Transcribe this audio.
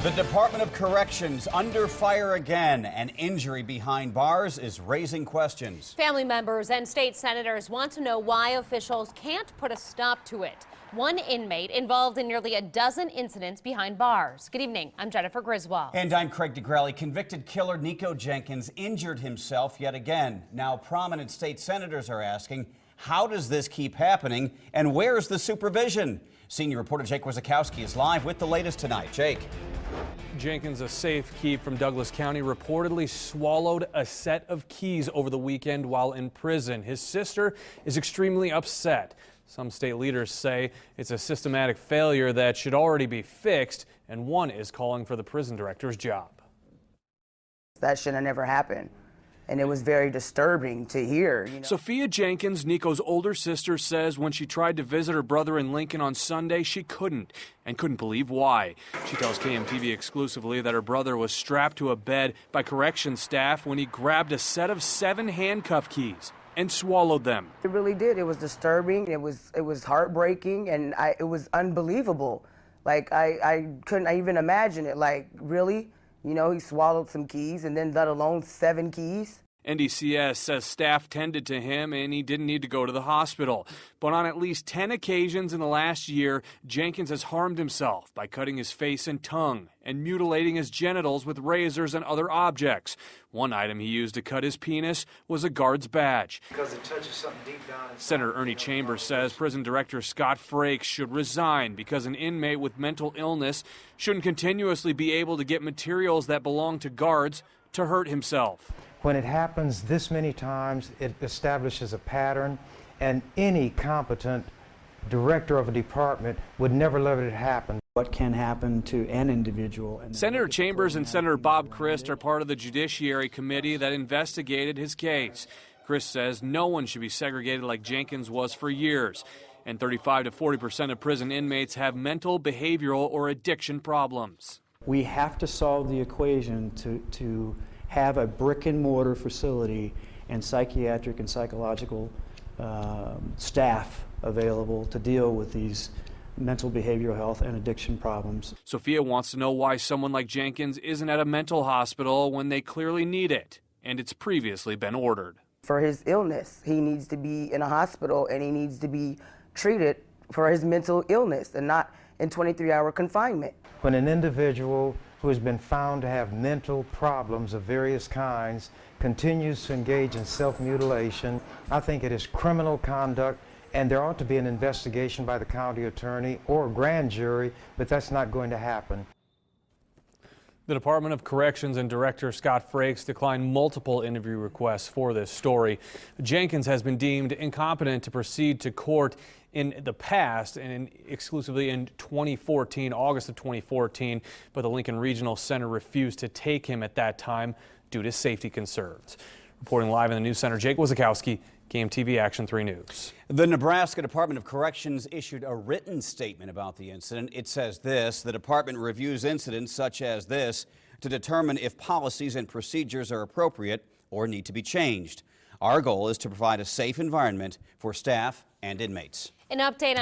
The Department of Corrections under fire again. An injury behind bars is raising questions. Family members and state senators want to know why officials can't put a stop to it. One inmate involved in nearly a dozen incidents behind bars. Good evening. I'm Jennifer Griswold. And I'm Craig DeGrelli. Convicted killer Nikko Jenkins injured himself yet again. Now prominent state senators are asking, how does this keep happening and where's the supervision? Senior reporter Jake Wazakowski is live with the latest tonight. Jake. Jenkins, a safe keep from Douglas County, reportedly swallowed a set of keys over the weekend while in prison. His sister is extremely upset. Some state leaders say it's a systematic failure that should already be fixed, and one is calling for the prison director's job. That should have never happened. And it was very disturbing to hear. Sophia Jenkins, Nikko's older sister, says when she tried to visit her brother in Lincoln on Sunday, she couldn't believe why. She tells KMTV exclusively that her brother was strapped to a bed by corrections staff when he grabbed a set of 7 handcuff keys and swallowed them. It really did. It was disturbing. It was heartbreaking, and it was unbelievable. Like I couldn't even imagine it. Like, really? He swallowed some keys, and then let alone 7 keys. NDCS says staff tended to him and he didn't need to go to the hospital. But on at least 10 occasions in the last year, Jenkins has harmed himself by cutting his face and tongue and mutilating his genitals with razors and other objects. One item he used to cut his penis was a guard's badge. Because it touches something deep down inside. Senator Ernie Chambers says prison director Scott Frakes should resign because an inmate with mental illness shouldn't continuously be able to get materials that belong to guards to hurt himself. When it happens this many times, it establishes a pattern, and any competent director of a department would never let it happen. What can happen to an individual? Senator Chambers and Senator Bob Christ are part of the Judiciary Committee that investigated his case. Christ says no one should be segregated like Jenkins was for years, and 35% to 40% of prison inmates have mental, behavioral, or addiction problems. We have to solve the equation to have a brick-and-mortar facility and psychiatric and psychological staff available to deal with these mental behavioral health and addiction problems. Sophia wants to know why someone like Jenkins isn't at a mental hospital when they clearly need it, and it's previously been ordered. For his illness, he needs to be in a hospital, and he needs to be treated for his mental illness and not in 23-hour confinement. When an individual who has been found to have mental problems of various kinds continues to engage in self-mutilation, I think it is criminal conduct, and there ought to be an investigation by the county attorney or grand jury, but that's not going to happen. The Department of Corrections and Director Scott Frakes declined multiple interview requests for this story. Jenkins has been deemed incompetent to proceed to court in the past and exclusively in 2014, August of 2014, but the Lincoln Regional Center refused to take him at that time due to safety concerns. Reporting live in the News Center, Jake Wazakowski, KMTV Action 3 News. The Nebraska Department of Corrections issued a written statement about the incident. It says this: the department reviews incidents such as this to determine if policies and procedures are appropriate or need to be changed. Our goal is to provide a safe environment for staff and inmates. An update on